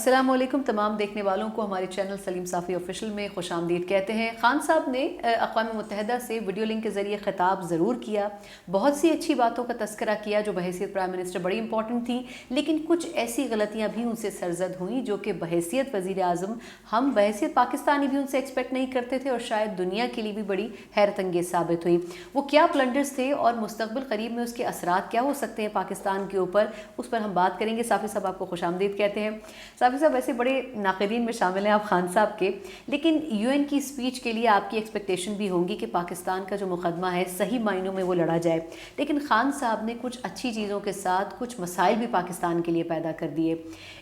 السلام علیکم تمام دیکھنے والوں کو ہمارے چینل سلیم صافی آفیشیل میں خوش آمدید کہتے ہیں۔ خان صاحب نے اقوام متحدہ سے ویڈیو لنک کے ذریعے خطاب ضرور کیا، بہت سی اچھی باتوں کا تذکرہ کیا جو بحیثیت پرائم منسٹر بڑی امپورٹنٹ تھیں، لیکن کچھ ایسی غلطیاں بھی ان سے سرزد ہوئیں جو کہ بحیثیت وزیر اعظم ہم بحیثیت پاکستانی بھی ان سے ایکسپیکٹ نہیں کرتے تھے اور شاید دنیا کے لیے بھی بڑی حیرت انگیز ثابت ہوئی۔ وہ کیا بلنڈرز تھے اور مستقبل قریب میں اس کے اثرات کیا ہو سکتے ہیں پاکستان کے اوپر، اس پر ہم بات کریں گے۔ صافی صاحب آپ کو خوش آمدید کہتے ہیں۔ صافی صاحب ویسے بڑے ناقدین میں شامل ہیں آپ خان صاحب کے، لیکن یو این کی اسپیچ کے لیے آپ کی ایکسپیکٹیشن بھی ہوں گی کہ پاکستان کا جو مقدمہ ہے صحیح معنوں میں وہ لڑا جائے، لیکن خان صاحب نے کچھ اچھی چیزوں کے ساتھ کچھ مسائل بھی پاکستان کے لیے پیدا کر دیے۔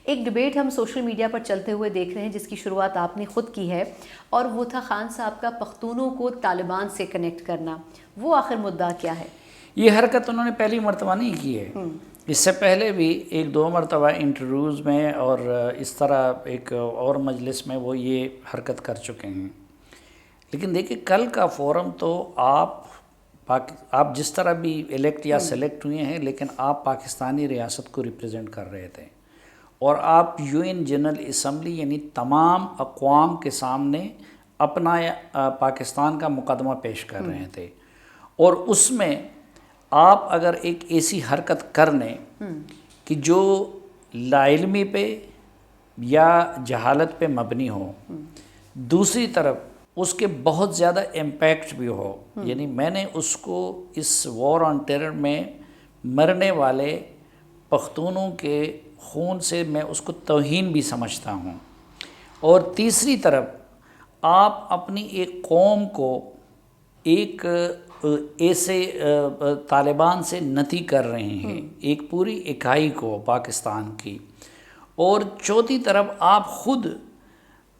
ایک ڈبیٹ ہم سوشل میڈیا پر چلتے ہوئے دیکھ رہے ہیں جس کی شروعات آپ نے خود کی ہے، اور وہ تھا خان صاحب کا پختونوں کو طالبان سے کنیکٹ کرنا۔ وہ آخر مدعا کیا ہے؟ یہ حرکت انہوں نے پہلی مرتبہ نہیں کی ہے، اس سے پہلے بھی ایک دو مرتبہ انٹرویوز میں اور اس طرح ایک اور مجلس میں وہ یہ حرکت کر چکے ہیں۔ لیکن دیکھیں کل کا فورم تو آپ جس طرح بھی الیکٹ یا سلیکٹ ہوئے ہیں، لیکن آپ پاکستانی ریاست کو ریپرزینٹ کر رہے تھے، اور آپ یو این جنرل اسمبلی یعنی تمام اقوام کے سامنے اپنا پاکستان کا مقدمہ پیش کر رہے تھے، اور اس میں آپ اگر ایک ایسی حرکت کر لیں کہ جو لاعلمی پہ یا جہالت پہ مبنی ہو، دوسری طرف اس کے بہت زیادہ امپیکٹ بھی ہو، یعنی میں نے اس کو اس وار آن ٹیرر میں مرنے والے پختونوں کے خون سے میں اس کو توہین بھی سمجھتا ہوں، اور تیسری طرف آپ اپنی ایک قوم کو ایک ایسے طالبان سے نتی کر رہے ہیں، ایک پوری اکائی کو پاکستان کی، اور چوتھی طرف آپ خود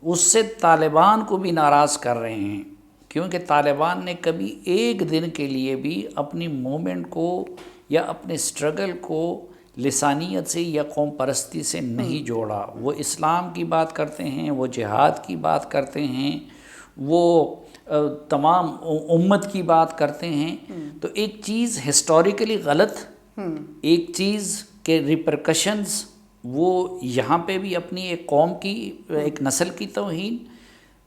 اس سے طالبان کو بھی ناراض کر رہے ہیں، کیونکہ طالبان نے کبھی ایک دن کے لیے بھی اپنی مومنٹ کو یا اپنے اسٹرگل کو لسانیت سے یا قوم پرستی سے نہیں جوڑا۔ وہ اسلام کی بات کرتے ہیں، وہ جہاد کی بات کرتے ہیں، وہ تمام امت کی بات کرتے ہیں۔ تو ایک چیز ہسٹوریکلی غلط، ایک چیز کے ریپرکشنز وہ یہاں پہ بھی اپنی ایک قوم کی ایک نسل کی توہین،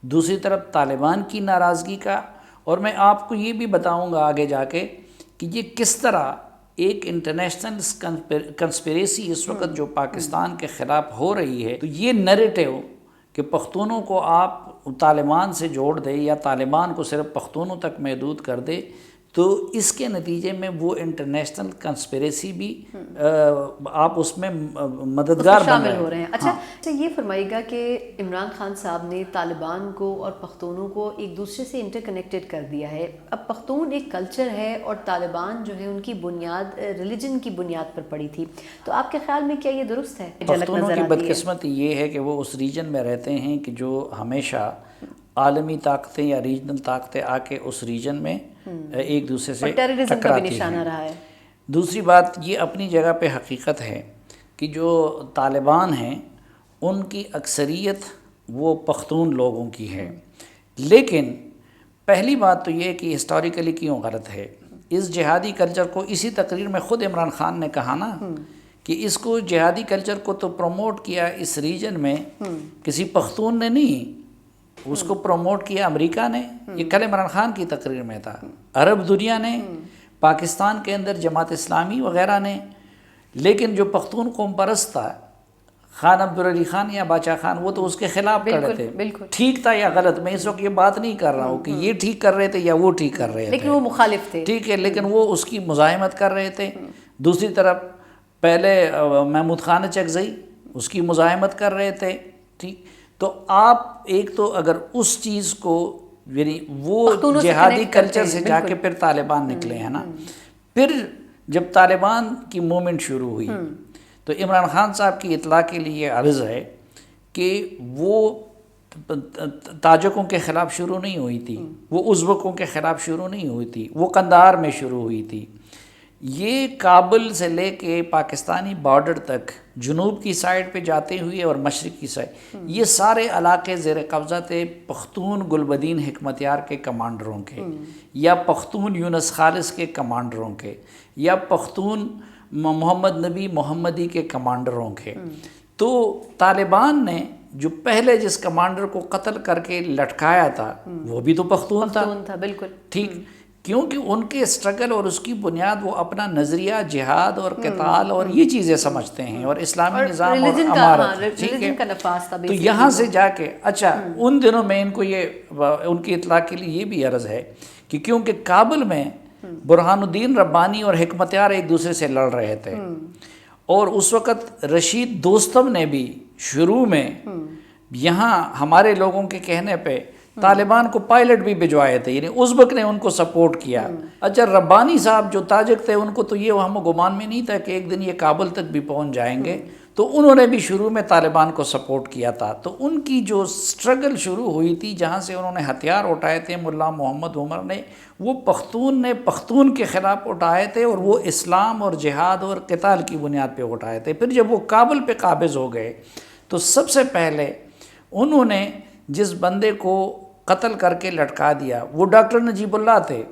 دوسری طرف طالبان کی ناراضگی کا، اور میں آپ کو یہ بھی بتاؤں گا آگے جا کے کہ یہ کس طرح ایک انٹرنیشنل کنسپریسی اس وقت جو پاکستان کے خلاف ہو رہی ہے۔ تو یہ نیریٹو کہ پختونوں کو آپ طالبان سے جوڑ دے یا طالبان کو صرف پختونوں تک محدود کر دے، تو اس کے نتیجے میں وہ انٹرنیشنل کنسپریسی بھی آپ اس میں مددگار شامل ہو رہے ہیں۔ اچھا یہ فرمائیے گا کہ عمران خان صاحب نے طالبان کو اور پختونوں کو ایک دوسرے سے انٹر کنیکٹڈ کر دیا ہے۔ اب پختون ایک کلچر ہے اور طالبان جو ہے ان کی بنیاد ریلیجن کی بنیاد پر پڑی تھی، تو آپ کے خیال میں کیا یہ درست ہے؟ پختونوں کی بدقسمتی یہ ہے کہ وہ اس ریجن میں رہتے ہیں کہ جو ہمیشہ عالمی طاقتیں یا ریجنل طاقتیں آ کے اس ریجن میں ایک دوسرے سے ٹکراتی ہیں۔ دوسری بات یہ اپنی جگہ پہ حقیقت ہے کہ جو طالبان ہیں ان کی اکثریت وہ پختون لوگوں کی ہے، لیکن پہلی بات تو یہ کہ ہسٹوریکلی کیوں غلط ہے۔ اس جہادی کلچر کو اسی تقریر میں خود عمران خان نے کہا نا کہ اس کو جہادی کلچر کو تو پروموٹ کیا اس ریجن میں کسی پختون نے نہیں، اس کو پروموٹ کیا امریکہ نے، یہ کل عمران خان کی تقریر میں تھا، عرب دنیا نے، پاکستان کے اندر جماعت اسلامی وغیرہ نے، لیکن جو پختون قوم پرست تھا خان عبدالعلی خان یا باچا خان وہ تو اس کے خلاف کھڑے تھے۔ ٹھیک تھا یا غلط، میں اس وقت یہ بات نہیں کر رہا ہوں کہ یہ ٹھیک کر رہے تھے یا وہ ٹھیک کر رہے تھے، لیکن وہ مخالف تھے، ٹھیک ہے، لیکن وہ اس کی مزاحمت کر رہے تھے۔ دوسری طرف پہلے محمود خان چکزئی اس کی مزاحمت کر رہے تھے، ٹھیک۔ تو آپ ایک تو اگر اس چیز کو یعنی وہ جہادی کلچر سے جا کے پھر طالبان نکلے ہیں نا، پھر جب طالبان کی مومنٹ شروع ہوئی تو عمران خان صاحب کی اطلاع کے لیے عرض ہے کہ وہ تاجکوں کے خلاف شروع نہیں ہوئی تھی، وہ ازبکوں کے خلاف شروع نہیں ہوئی تھی، وہ قندھار میں شروع ہوئی تھی۔ یہ کابل سے لے کے پاکستانی بارڈر تک جنوب کی سائڈ پہ جاتے ہوئے اور مشرق کی سائڈ، یہ سارے علاقے زیر قبضہ تھے پختون گلبدین حکمتیار کے کمانڈروں کے، یا پختون یونس خالص کے کمانڈروں کے، یا پختون محمد نبی محمدی کے کمانڈروں کے۔ تو طالبان نے جو پہلے جس کمانڈر کو قتل کر کے لٹکایا تھا وہ بھی تو پختون تھا، بالکل ٹھیک، کیونکہ ان کے اسٹرگل اور اس کی بنیاد وہ اپنا نظریہ جہاد اور قتال اور یہ چیزیں سمجھتے ہیں اور اسلامی نظام اور امارت، ٹھیک ہے. تو یہاں سے جا کے اچھا ان دنوں میں ان کو یہ ان کی اطلاع کے لیے یہ بھی عرض ہے کہ کیونکہ کابل میں برہان الدین ربانی اور حکمت یار ایک دوسرے سے لڑ رہے تھے، اور اس وقت رشید دوستم نے بھی شروع میں یہاں ہمارے لوگوں کے کہنے پہ طالبان کو پائلٹ بھی بھجوائے تھے، یعنی ازبک نے ان کو سپورٹ کیا. اچھا ربانی صاحب جو تاجک تھے ان کو تو یہ ہم گمان میں نہیں تھا کہ ایک دن یہ کابل تک بھی پہنچ جائیں گے، تو انہوں نے بھی شروع میں طالبان کو سپورٹ کیا تھا. تو ان کی جو سٹرگل شروع ہوئی تھی جہاں سے انہوں نے ہتھیار اٹھائے تھے ملا محمد عمر نے، وہ پختون کے خلاف اٹھائے تھے، اور وہ اسلام اور جہاد اور قتال کی بنیاد پہ اٹھائے تھے. پھر جب وہ کابل پہ قابض ہو گئے تو سب سے پہلے انہوں نے جس بندے کو قتل کر کے لٹکا دیا وہ ڈاکٹر نجیب اللہ تھے،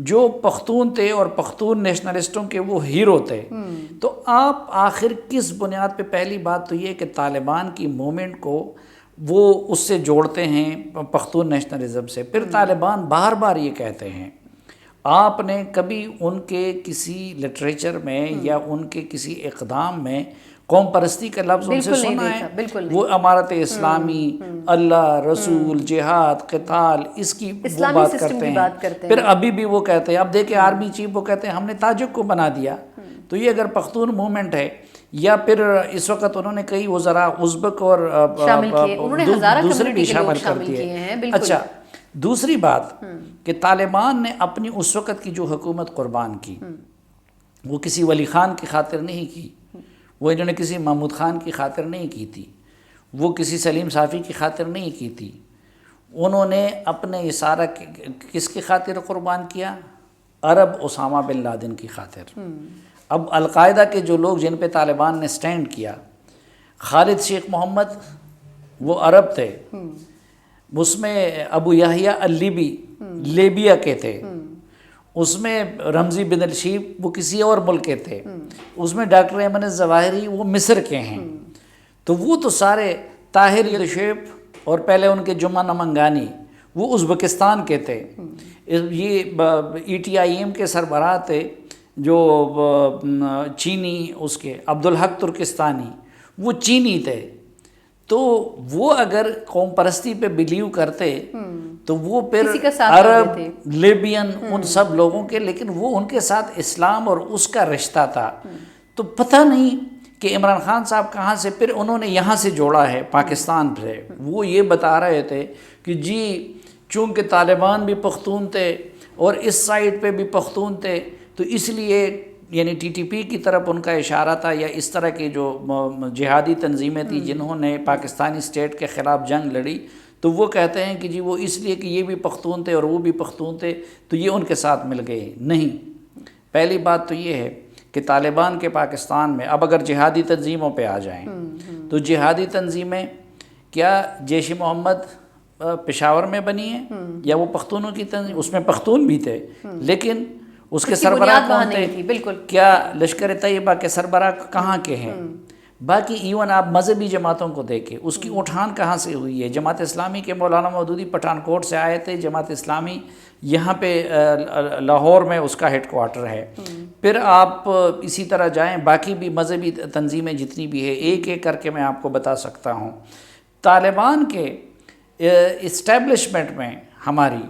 جو پختون تھے اور پختون نیشنلسٹوں کے وہ ہیرو تھے. تو آپ آخر کس بنیاد پہ، پہلی بات تو یہ کہ طالبان کی موومنٹ کو وہ اس سے جوڑتے ہیں پختون نیشنلزم سے. پھر طالبان بار بار یہ کہتے ہیں، آپ نے کبھی ان کے کسی لٹریچر میں یا ان کے کسی اقدام میں قوم پرستی کا لفظ ان سے سنا ہے؟ وہ امارت اسلامی، اللہ، رسول، جہاد، قتال، اس کی وہ بات کرتے ہیں. پھر ابھی بھی وہ کہتے ہیں، اب دیکھیں آرمی چیف وہ کہتے ہیں ہم نے تاجک کو بنا دیا. تو یہ اگر پختون موومنٹ ہے، یا پھر اس وقت انہوں نے کئی وزراء ازبک اور دوسرے بھی شامل کر دیے. اچھا دوسری بات کہ طالبان نے اپنی اس وقت کی جو حکومت قربان کی وہ کسی ولی خان کی خاطر نہیں کی، وہ انہوں نے کسی محمود خان کی خاطر نہیں کی تھی، وہ کسی سلیم صافی کی خاطر نہیں کی تھی. انہوں نے اپنے یہ سارا کس کی خاطر قربان کیا؟ عرب اسامہ بن لادن کی خاطر. اب القاعدہ کے جو لوگ جن پہ طالبان نے سٹینڈ کیا، خالد شیخ محمد وہ عرب تھے، اس میں ابو یحییٰ اللیبی لیبیا کے تھے، اس میں رمزی بن الشیب وہ کسی اور ملک کے تھے، اس میں ڈاکٹر ایمن الظواہری وہ مصر کے ہیں. تو وہ تو سارے طاہر یلشیب اور پہلے ان کے جمعہ نمنگانی وہ ازبکستان کے تھے. یہ ای ٹی آئی ایم کے سربراہ تھے جو چینی، اس کے عبدالحق ترکستانی وہ چینی تھے. تو وہ اگر قوم پرستی پہ بلیو کرتے تو وہ پھر عرب، لیبین، ان سب لوگوں کے، لیکن وہ ان کے ساتھ اسلام اور اس کا رشتہ تھا. تو پتہ نہیں کہ عمران خان صاحب کہاں سے پھر انہوں نے یہاں سے جوڑا ہے پاکستان سے. وہ یہ بتا رہے تھے کہ جی چونکہ طالبان بھی پختون تھے اور اس سائڈ پہ بھی پختون تھے تو اس لیے یعنی ٹی ٹی پی کی طرف ان کا اشارہ تھا، یا اس طرح کی جو جہادی تنظیمیں تھیں جنہوں نے پاکستانی اسٹیٹ کے خلاف جنگ لڑی، تو وہ کہتے ہیں کہ جی وہ اس لیے کہ یہ بھی پختون تھے اور وہ بھی پختون تھے تو یہ ان کے ساتھ مل گئے. نہیں، پہلی بات تو یہ ہے کہ طالبان کے پاکستان میں اب اگر جہادی تنظیموں پہ آ جائیں تو جہادی تنظیمیں کیا جیش محمد پشاور میں بنی ہیں یا وہ پختونوں کی تنظیم؟ اس میں پختون بھی تھے لیکن اس کے سربراہ کون تھے؟ کیا لشکر طیبہ کے سربراہ کہاں کے ہیں؟ باقی ایون آپ مذہبی جماعتوں کو دیکھیں، اس کی اٹھان کہاں سے ہوئی ہے؟ جماعت اسلامی کے مولانا مودودی پٹھان کوٹ سے آئے تھے. جماعت اسلامی یہاں پہ لاہور میں اس کا ہیڈ کوارٹر ہے. پھر آپ اسی طرح جائیں، باقی بھی مذہبی تنظیمیں جتنی بھی ہے ایک ایک کر کے میں آپ کو بتا سکتا ہوں. طالبان کے اسٹیبلشمنٹ میں ہماری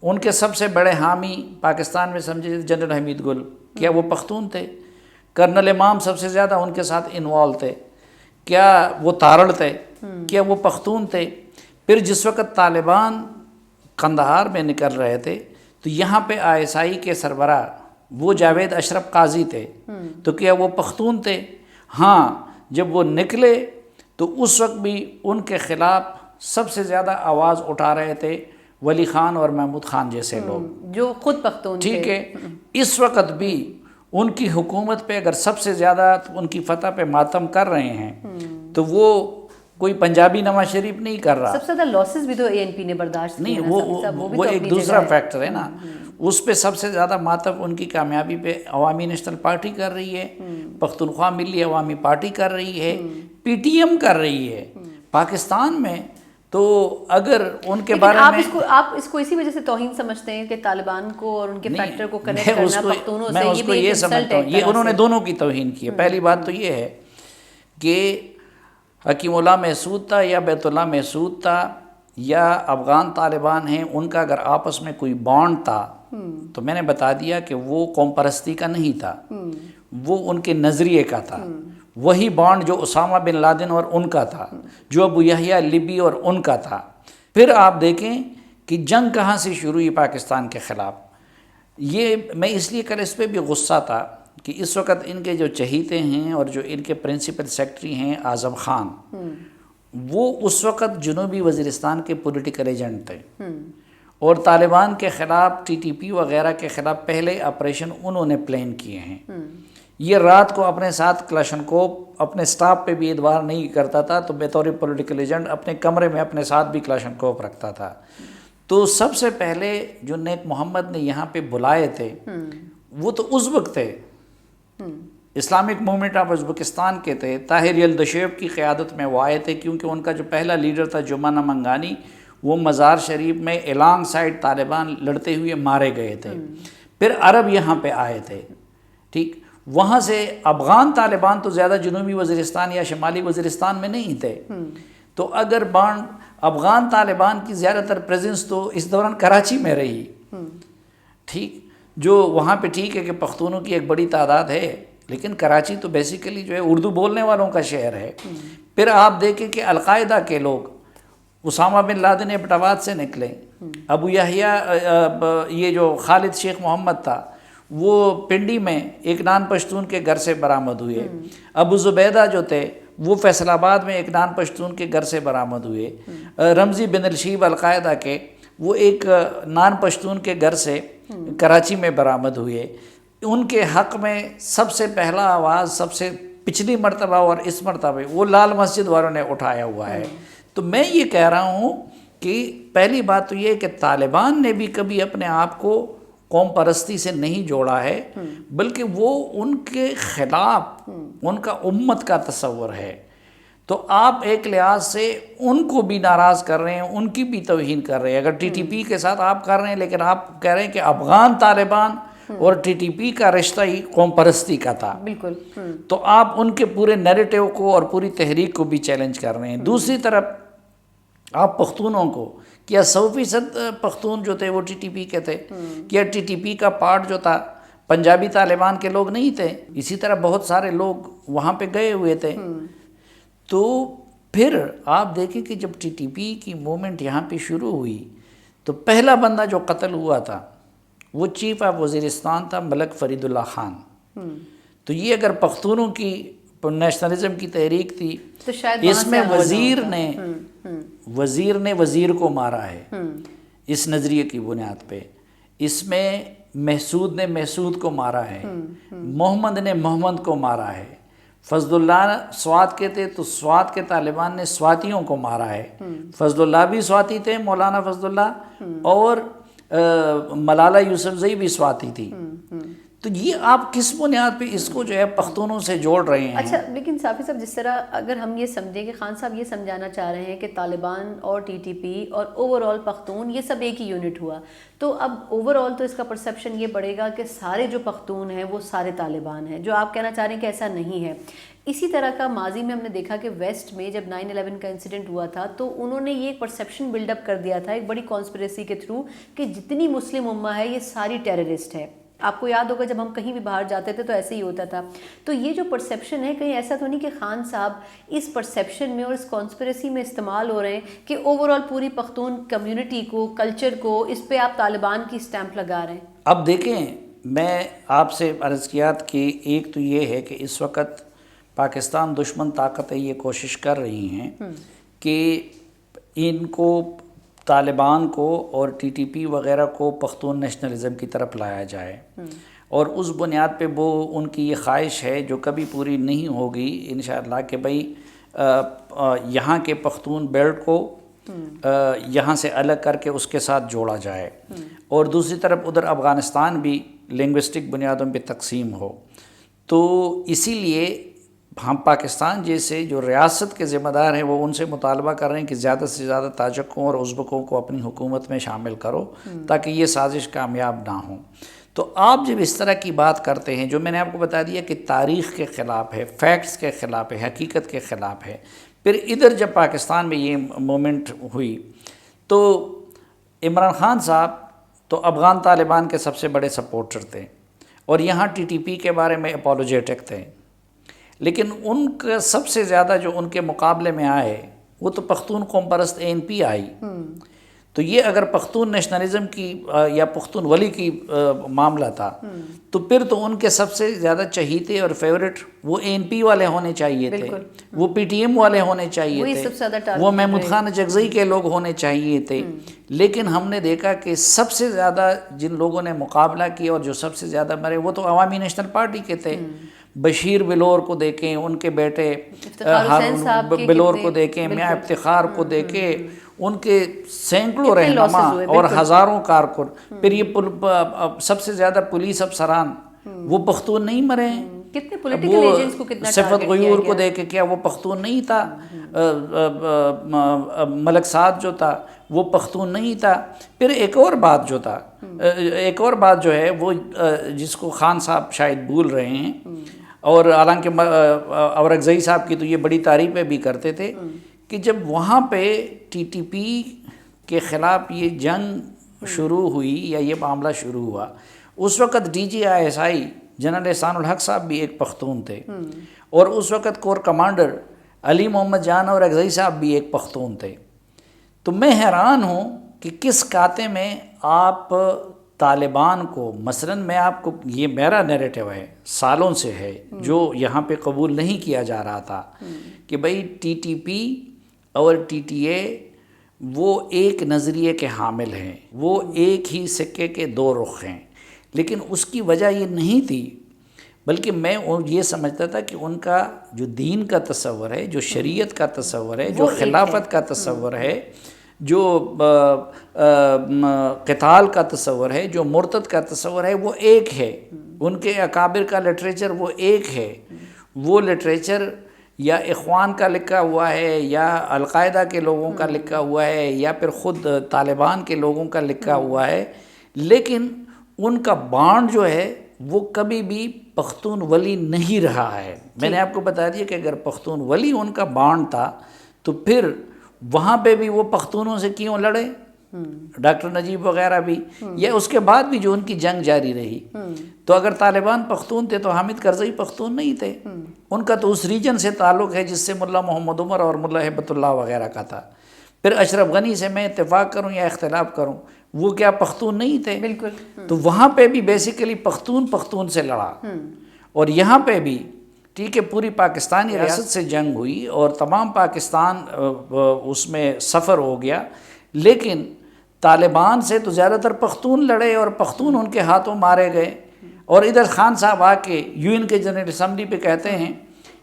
ان کے سب سے بڑے حامی پاکستان میں سمجھے جنرل حمید گل، کیا وہ پختون تھے؟ کرنل امام سب سے زیادہ ان کے ساتھ انوالو تھے، کیا وہ تارڑ تھے؟ کیا وہ پختون تھے؟ پھر جس وقت طالبان قندھار میں نکل رہے تھے تو یہاں پہ آئی ایس آئی کے سربراہ وہ جاوید اشرف قاضی تھے، تو کیا وہ پختون تھے؟ ہاں، جب وہ نکلے تو اس وقت بھی ان کے خلاف سب سے زیادہ آواز اٹھا رہے تھے ولی خان اور محمود خان جیسے لوگ جو خود پختون تھے. ٹھیک ہے، اس وقت بھی ان کی حکومت پہ اگر سب سے زیادہ ان کی فتح پہ ماتم کر رہے ہیں تو وہ کوئی پنجابی نواز شریف نہیں کر رہا. سب سے زیادہ لاسز بھی تو اے این پی نے برداشت نہیں، وہ ایک دوسرا فیکٹر ہے نا. اس پہ سب سے زیادہ ماتف ان کی کامیابی پہ عوامی نیشنل پارٹی کر رہی ہے، پختونخوا ملی عوامی پارٹی کر رہی ہے، پی ٹی ایم کر رہی ہے پاکستان میں. تو اگر ان کے بارے میں آپ اس کو اسی وجہ سے توہین سمجھتے ہیں کہ طالبان کو اور ان کے فیکٹر کو کنیکٹ کرنا پختونوں سے، میں اس کو یہ سمجھتا ہوں یہ انہوں نے دونوں کی توہین کی ہے. پہلی بات تو یہ ہے کہ حکیم اللہ محسود تھا یا بیت اللہ محسود تھا یا افغان طالبان ہیں، ان کا اگر آپس میں کوئی بانڈ تھا تو میں نے بتا دیا کہ وہ قوم پرستی کا نہیں تھا، وہ ان کے نظریے کا تھا. وہی بانڈ جو اسامہ بن لادن اور ان کا تھا، جو ابو یحییٰ لبی اور ان کا تھا. پھر آپ دیکھیں کہ جنگ کہاں سے شروع ہوئی پاکستان کے خلاف. یہ میں اس لیے کل اس پہ بھی غصہ تھا کہ اس وقت ان کے جو چہیتے ہیں اور جو ان کے پرنسپل سیکرٹری ہیں اعظم خان، وہ اس وقت جنوبی وزیرستان کے پولیٹیکل ایجنٹ تھے اور طالبان کے خلاف ٹی ٹی پی وغیرہ کے خلاف پہلے آپریشن انہوں نے پلان کیے ہیں. یہ رات کو اپنے ساتھ کلاشنکوف اپنے سٹاف پہ بھی ادوار نہیں کرتا تھا، تو بطور پولیٹیکل ایجنٹ اپنے کمرے میں اپنے ساتھ بھی کلاشنکوف رکھتا تھا. تو سب سے پہلے جو نیک محمد نے یہاں پہ بلائے تھے وہ تو ازبک تھے، اسلامک موومنٹ آف ازبکستان کے تھے. طاہر الدشیب کی قیادت میں وہ آئے تھے کیونکہ ان کا جو پہلا لیڈر تھا جمانہ منگانی، وہ مزار شریف میں الانگ سائڈ طالبان لڑتے ہوئے مارے گئے تھے. پھر عرب یہاں پہ آئے تھے، ٹھیک. وہاں سے افغان طالبان تو زیادہ جنوبی وزیرستان یا شمالی وزیرستان میں نہیں تھے. تو اگر افغان طالبان کی زیادہ تر پریزنس تو اس دوران کراچی میں رہی، ٹھیک. جو وہاں پہ ٹھیک ہے کہ پختونوں کی ایک بڑی تعداد ہے، لیکن کراچی تو بیسیکلی جو ہے اردو بولنے والوں کا شہر ہے. پھر آپ دیکھیں کہ القاعدہ کے لوگ، اسامہ بن لادن ایبٹ آباد سے نکلے، ابو یحییٰ یہ جو خالد شیخ محمد تھا وہ پنڈی میں ایک نان پشتون کے گھر سے برآمد ہوئے. ابو زبیدہ جو تھے وہ فیصل آباد میں ایک نان پشتون کے گھر سے برآمد ہوئے. رمزی بن الشیب القاعدہ کے وہ ایک نان پشتون کے گھر سے کراچی میں برآمد ہوئے. ان کے حق میں سب سے پہلا آواز سب سے پچھلی مرتبہ اور اس مرتبہ وہ لال مسجد والوں نے اٹھایا ہوا ہے. تو میں یہ کہہ رہا ہوں کہ پہلی بات تو یہ ہے کہ طالبان نے بھی کبھی اپنے آپ کو قوم پرستی سے نہیں جوڑا ہے، بلکہ وہ ان کے خلاف ان کا امت کا تصور ہے. تو آپ ایک لحاظ سے ان کو بھی ناراض کر رہے ہیں، ان کی بھی توہین کر رہے ہیں. اگر ٹی ٹی پی کے ساتھ آپ کر رہے ہیں، لیکن آپ کہہ رہے ہیں کہ افغان طالبان اور ٹی ٹی پی کا رشتہ ہی قوم پرستی کا تھا. بالکل. تو آپ ان کے پورے نیریٹو کو اور پوری تحریک کو بھی چیلنج کر رہے ہیں. دوسری طرف آپ پختونوں کو، کیا 100% پختون جو تھے وہ ٹی ٹی پی کے تھے؟ کیا ٹی ٹی پی کا پارٹ جو تھا پنجابی طالبان کے لوگ نہیں تھے؟ اسی طرح بہت سارے لوگ وہاں پہ گئے ہوئے تھے. تو پھر آپ دیکھیں کہ جب ٹی ٹی پی کی موومنٹ یہاں پہ شروع ہوئی تو پہلا بندہ جو قتل ہوا تھا وہ چیف آف وزیرستان تھا ملک فرید اللہ خان. تو یہ اگر پختونوں کی نیشنلزم کی تحریک تھی تو شاید اس میں وزیر نے وزیر کو مارا ہے اس نظریے کی بنیاد پہ. اس میں مہسود نے مہسود کو مارا ہے، محمد نے محمد کو مارا ہے. فضل اللہ سوات کے تھے تو سوات کے طالبان نے سواتیوں کو مارا ہے. فضل اللہ بھی سواتی تھے، مولانا فضل اللہ، اور ملالہ یوسفزئی بھی سواتی تھی. تو یہ آپ کس بنیاد پہ اس کو جو ہے پختونوں سے جوڑ رہے ہیں؟ اچھا، لیکن صافی صاحب جس طرح اگر ہم یہ سمجھیں کہ خان صاحب یہ سمجھانا چاہ رہے ہیں کہ طالبان اور ٹی ٹی پی اور اوور آل پختون یہ سب ایک ہی یونٹ ہوا، تو اب اوور آل تو اس کا پرسیپشن یہ بڑھے گا کہ سارے جو پختون ہیں وہ سارے طالبان ہیں، جو آپ کہنا چاہ رہے ہیں کہ ایسا نہیں ہے. اسی طرح کا ماضی میں ہم نے دیکھا کہ ویسٹ میں جب 9/11 کا انسیڈنٹ ہوا تھا تو انہوں نے یہ پرسیپشن بلڈ اپ کر دیا تھا ایک بڑی کانسپریسی کے تھرو کہ جتنی مسلم امہ ہے یہ ساری ٹیررسٹ ہے. آپ کو یاد ہوگا جب ہم کہیں بھی باہر جاتے تھے تو ایسے ہی ہوتا تھا. تو یہ جو پرسیپشن ہے کہیں ایسا تو نہیں کہ خان صاحب اس پرسیپشن میں اور اس کانسپریسی میں استعمال ہو رہے ہیں کہ اوور آل پوری پختون کمیونٹی کو، کلچر کو، اس پہ آپ طالبان کی سٹیمپ لگا رہے ہیں؟ اب دیکھیں، میں آپ سے عرض کیا کہ ایک تو یہ ہے کہ اس وقت پاکستان دشمن طاقتیں یہ کوشش کر رہی ہیں کہ ان کو، طالبان کو اور ٹی ٹی پی وغیرہ کو پختون نیشنلزم کی طرف لایا جائے، اور اس بنیاد پہ وہ ان کی یہ خواہش ہے جو کبھی پوری نہیں ہوگی انشاءاللہ کہ بھئی یہاں کے پختون بیلٹ کو یہاں سے الگ کر کے اس کے ساتھ جوڑا جائے، اور دوسری طرف ادھر افغانستان بھی لنگوسٹک بنیادوں پہ تقسیم ہو. تو اسی لیے ہم پاکستان جیسے جو ریاست کے ذمہ دار ہیں وہ ان سے مطالبہ کر رہے ہیں کہ زیادہ سے زیادہ تاجکوں اور ازبکوں کو اپنی حکومت میں شامل کرو تاکہ یہ سازش کامیاب نہ ہو. تو آپ جب اس طرح کی بات کرتے ہیں جو میں نے آپ کو بتا دیا کہ تاریخ کے خلاف ہے، فیکٹس کے خلاف ہے، حقیقت کے خلاف ہے، پھر ادھر جب پاکستان میں یہ مومنٹ ہوئی تو عمران خان صاحب تو افغان طالبان کے سب سے بڑے سپورٹر تھے اور یہاں ٹی ٹی پی کے بارے میں اپولوجیٹک تھے، لیکن ان کا سب سے زیادہ جو ان کے مقابلے میں آئے وہ تو پختون قوم پرست اے این پی آئی. تو یہ اگر پختون نیشنلزم کی یا پختونولی کی معاملہ تھا تو پھر تو ان کے سب سے زیادہ چہیتے اور فیورٹ وہ اے این پی والے ہونے چاہیے تھے، وہ پی ٹی ایم والے ہونے چاہیے تھے، وہ محمود خان جگزئی کے لوگ ہونے چاہیے تھے. لیکن ہم نے دیکھا کہ سب سے زیادہ جن لوگوں نے مقابلہ کیا اور جو سب سے زیادہ مرے وہ تو عوامی نیشنل پارٹی کے تھے. بشیر بلور کو دیکھیں، ان کے بیٹے ہارون بلور کو دیکھیں، میاں افتخار کو دیکھیں، ان کے سینکڑوں رہنما اور ہزاروں کارکن. پھر یہ سب سے زیادہ پولیس افسران وہ پختون نہیں مرے ہیں. کتنے پولیٹیکل ایجنٹس کو کتنا صفت غیور کو دیکھے کیا وہ پختون نہیں تھا؟ ملک سعد جو تھا وہ پختون نہیں تھا. پھر ایک اور بات جو ہے وہ جس کو خان صاحب شاید بھول رہے ہیں، اور حالانکہ اورکزئی صاحب کی تو یہ بڑی تعریفیں بھی کرتے تھے کہ جب وہاں پہ ٹی ٹی پی کے خلاف یہ جنگ شروع ہوئی یا یہ معاملہ شروع ہوا، اس وقت D G I S I general Ehsan ul-Haq صاحب بھی ایک پختون تھے، اور اس وقت کور کمانڈر علی محمد جان اور اقزئی صاحب بھی ایک پختون تھے. تو میں حیران ہوں کہ کس کاتے میں آپ طالبان کو، مثلاً میں آپ کو یہ میرا نیریٹو ہے سالوں سے ہے جو یہاں پہ قبول نہیں کیا جا رہا تھا کہ بھئی ٹی ٹی پی اور ٹی ٹی اے وہ ایک نظریے کے حامل ہیں، وہ ایک ہی سکے کے دو رخ ہیں. لیکن اس کی وجہ یہ نہیں تھی، بلکہ میں یہ سمجھتا تھا کہ ان کا جو دین کا تصور ہے، جو شریعت کا تصور ہے، جو خلافت کا تصور ہے، جو قتال کا تصور ہے، جو مرتد کا تصور ہے، وہ ایک ہے. ان کے اکابر کا لٹریچر وہ ایک ہے. وہ لٹریچر یا اخوان کا لکھا ہوا ہے، یا القاعدہ کے لوگوں کا لکھا ہوا ہے، یا پھر خود طالبان کے لوگوں کا لکھا ہوا ہے، لیکن ان کا بانڈ جو ہے وہ کبھی بھی پختون ولی نہیں رہا ہے. میں نے آپ کو بتا دیا کہ اگر پختون ولی ان کا بانڈ تھا تو پھر وہاں پہ بھی وہ پختونوں سے کیوں لڑے، ڈاکٹر نجیب وغیرہ بھی، یا اس کے بعد بھی جو ان کی جنگ جاری رہی. تو اگر طالبان پختون تھے تو حامد کرزئی پختون نہیں تھے. ان کا تو اس ریجن سے تعلق ہے جس سے ملا محمد عمر اور ملا ہیبت اللہ وغیرہ کا تھا. پھر اشرف غنی سے میں اتفاق کروں یا اختلاف کروں، وہ کیا پختون نہیں تھے؟ بالکل. تو وہاں پہ بھی بیسیکلی پختون سے لڑا، اور یہاں پہ بھی ٹھیک ہے پوری پاکستانی ریاست سے جنگ ہوئی اور تمام پاکستان اس میں سفر ہو گیا، لیکن طالبان سے تو زیادہ تر پختون لڑے اور پختون ان کے ہاتھوں مارے گئے. اور ادھر خان صاحب آ کے یو این کے جنرل اسمبلی پہ کہتے ہیں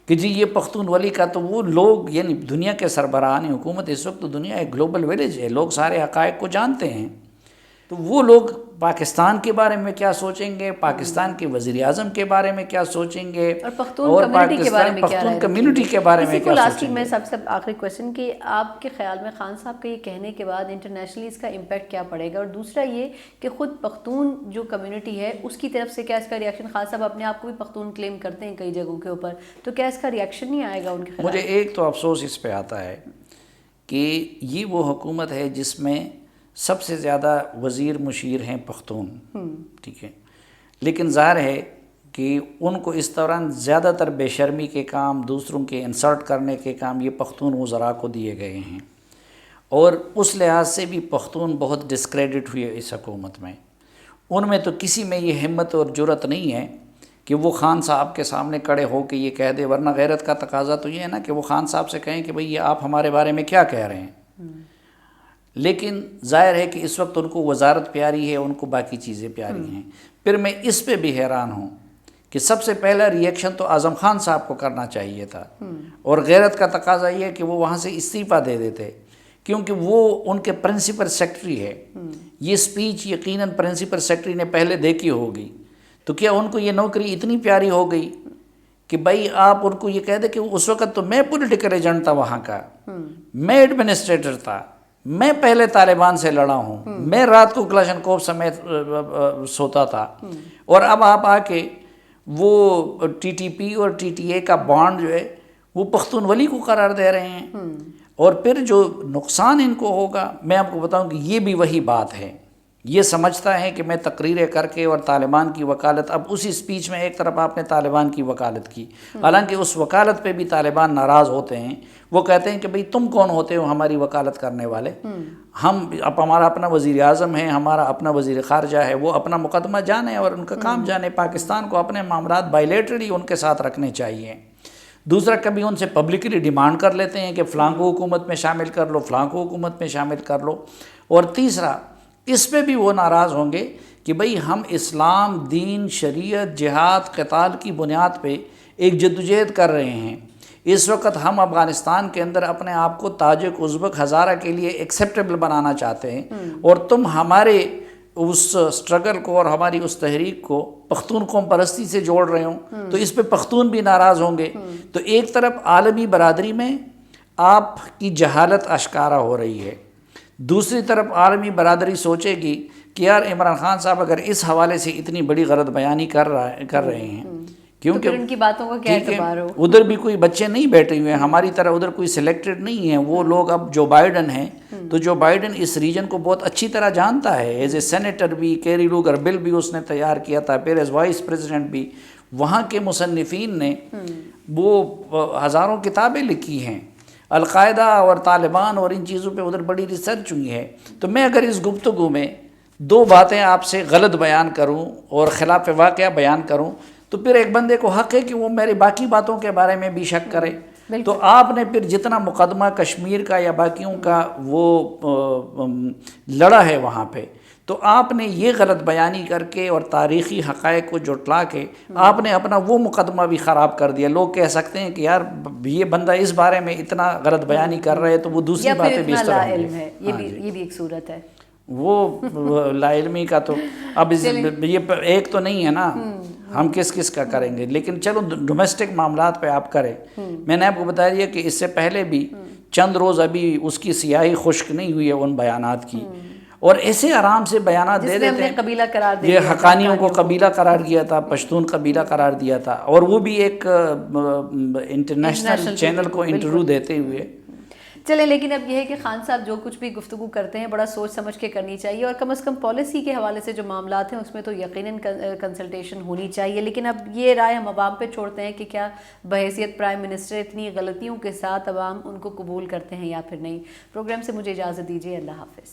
کہ جی یہ پختون ولی کا، تو وہ لوگ یعنی دنیا کے سربراہان حکومت، اس وقت تو دنیا ایک گلوبل ویلیج ہے، لوگ سارے حقائق کو جانتے ہیں. تو وہ لوگ پاکستان کے بارے میں کیا سوچیں گے، پاکستان کے وزیر اعظم کے بارے میں کیا سوچیں گے، اور پختون کمیونٹی کے بارے میں کیا پختون کمیونٹی کے بارے میں کیا سوچیں گے. میں سب سے آخری کویسچن کہ آپ کے خیال میں خان صاحب کے یہ کہنے کے بعد انٹرنیشنلی اس کا امپیکٹ کیا پڑے گا، اور دوسرا یہ کہ خود پختون جو کمیونٹی ہے اس کی طرف سے کیا اس کا ریاکشن، خان صاحب اپنے آپ کو بھی پختون کلیم کرتے ہیں کئی جگہوں کے اوپر، تو کیا اس کا ریاکشن نہیں آئے گا ان کے خلاف؟ مجھے ایک تو افسوس اس پہ آتا ہے کہ یہ وہ حکومت ہے جس میں سب سے زیادہ وزیر مشیر ہیں پختون، ٹھیک ہے، لیکن ظاہر ہے کہ ان کو اس دوران زیادہ تر بے شرمی کے کام، دوسروں کے انسلٹ کرنے کے کام یہ پختون وزراء کو دیے گئے ہیں، اور اس لحاظ سے بھی پختون بہت ڈسکریڈٹ ہوئے اس حکومت میں. ان میں تو کسی میں یہ ہمت اور جرت نہیں ہے کہ وہ خان صاحب کے سامنے کھڑے ہو کے یہ کہہ دے، ورنہ غیرت کا تقاضا تو یہ ہے نا کہ وہ خان صاحب سے کہیں کہ بھئی یہ آپ ہمارے بارے میں کیا کہہ رہے ہیں. لیکن ظاہر ہے کہ اس وقت ان کو وزارت پیاری ہے، ان کو باقی چیزیں پیاری ہیں. پھر میں اس پہ بھی حیران ہوں کہ سب سے پہلا ری ایکشن تو اعظم خان صاحب کو کرنا چاہیے تھا، اور غیرت کا تقاضا یہ ہے کہ وہ وہاں سے استعفیٰ دے دیتے، کیونکہ وہ ان کے پرنسپل سیکرٹری ہے. یہ سپیچ یقیناً پرنسپل سیکرٹری نے پہلے دیکھی ہوگی. تو کیا ان کو یہ نوکری اتنی پیاری ہو گئی کہ بھائی آپ ان کو یہ کہہ دیں کہ اس وقت تو میں پولیٹیکل ایجنٹ تھا وہاں کا, میں ایڈمنسٹریٹر تھا, میں پہلے طالبان سے لڑا ہوں, میں رات کو کلاشنکوف سمیت سوتا تھا, اور اب آپ آ کے وہ ٹی ٹی پی اور ٹی ٹی اے کا بانڈ جو ہے وہ پختونولی کو قرار دے رہے ہیں. اور پھر جو نقصان ان کو ہوگا, میں آپ کو بتاؤں کہ یہ بھی وہی بات ہے. یہ سمجھتا ہے کہ میں تقریریں کر کے اور طالبان کی وکالت, اب اسی سپیچ میں ایک طرف آپ نے طالبان کی وکالت کی, حالانکہ اس وکالت پہ بھی طالبان ناراض ہوتے ہیں. وہ کہتے ہیں کہ بھئی تم کون ہوتے ہو ہماری وکالت کرنے والے, ہم اب ہمارا اپنا وزیر اعظم ہے, ہمارا اپنا وزیر خارجہ ہے, وہ اپنا مقدمہ جانے اور ان کا کام جانے. پاکستان کو اپنے معاملات بائیلیٹرلی ان کے ساتھ رکھنے چاہیے. دوسرا, کبھی ان سے پبلکلی ڈیمانڈ کر لیتے ہیں کہ فلاں کو حکومت میں شامل کر لو, فلاں کو حکومت میں شامل کر لو. اور تیسرا, اس پہ بھی وہ ناراض ہوں گے کہ بھئی ہم اسلام, دین, شریعت, جہاد, قتال کی بنیاد پہ ایک جدوجہد کر رہے ہیں. اس وقت ہم افغانستان کے اندر اپنے آپ کو تاجک, ازبک, ہزارہ کے لیے ایکسیپٹیبل بنانا چاہتے ہیں, اور تم ہمارے اس سٹرگل کو اور ہماری اس تحریک کو پختون قوم پرستی سے جوڑ رہے ہوں. تو اس پہ پختون بھی ناراض ہوں گے. تو ایک طرف عالمی برادری میں آپ کی جہالت اشکارا ہو رہی ہے, دوسری طرف عالمی برادری سوچے گی کہ یار عمران خان صاحب اگر اس حوالے سے اتنی بڑی غلط بیانی کر رہے ہیں, کیونکہ ان کی باتوں کا کیا اعتبار ہو. ادھر بھی کوئی بچے نہیں بیٹھے ہوئے ہیں ہماری طرح, ادھر کوئی سلیکٹڈ نہیں ہیں وہ لوگ. اب جو بائیڈن ہیں, تو جو بائیڈن اس ریجن کو بہت اچھی طرح جانتا ہے, ایز اے سینیٹر بھی, کیری لوگر بل بھی اس نے تیار کیا تھا, پھر ایز وائس پریزیڈنٹ بھی. وہاں کے مصنفین نے وہ ہزاروں کتابیں لکھی ہیں, القاعدہ اور طالبان اور ان چیزوں پہ ادھر بڑی ریسرچ ہوئی ہے. تو میں اگر اس گفتگو میں دو باتیں آپ سے غلط بیان کروں اور خلاف واقعہ بیان کروں, تو پھر ایک بندے کو حق ہے کہ وہ میری باقی باتوں کے بارے میں بھی شک کرے. تو آپ نے پھر جتنا مقدمہ کشمیر کا یا باقیوں کا وہ لڑا ہے وہاں پہ, تو آپ نے یہ غلط بیانی کر کے اور تاریخی حقائق کو جھٹلا کے آپ نے اپنا وہ مقدمہ بھی خراب کر دیا. لوگ کہہ سکتے ہیں کہ یار یہ بندہ اس بارے میں اتنا غلط بیانی کر رہا ہے تو وہ دوسری باتیں بھی اس طرح ہوں گی. یہ بھی ایک صورت ہے. وہ لا علمی کا تو اب یہ ایک تو نہیں ہے نا, ہم کس کا کریں گے. لیکن چلو ڈومیسٹک معاملات پہ آپ کریں. میں نے آپ کو بتا دیا کہ اس سے پہلے بھی چند روز ابھی اس کی سیاہی خشک نہیں ہوئی ہے ان بیانات کی, اور ایسے آرام سے بیانات دے دیتے ہیں. یہ حقانیوں کو قبیلہ قرار دیا تھا, پشتون قبیلہ قرار دیا تھا, اور وہ بھی ایک انٹرنیشنل چینل کو انٹرویو دیتے ہوئے. چلیں, لیکن اب یہ ہے کہ خان صاحب جو کچھ بھی گفتگو کرتے ہیں بڑا سوچ سمجھ کے کرنی چاہیے, اور کم از کم پالیسی کے حوالے سے جو معاملات ہیں اس میں تو یقیناً کنسلٹیشن ہونی چاہیے. لیکن اب یہ رائے ہم عوام پہ چھوڑتے ہیں کہ کیا بحیثیت پرائم منسٹر اتنی غلطیوں کے ساتھ عوام ان کو قبول کرتے ہیں یا پھر نہیں. پروگرام سے مجھے اجازت دیجیے. اللہ حافظ.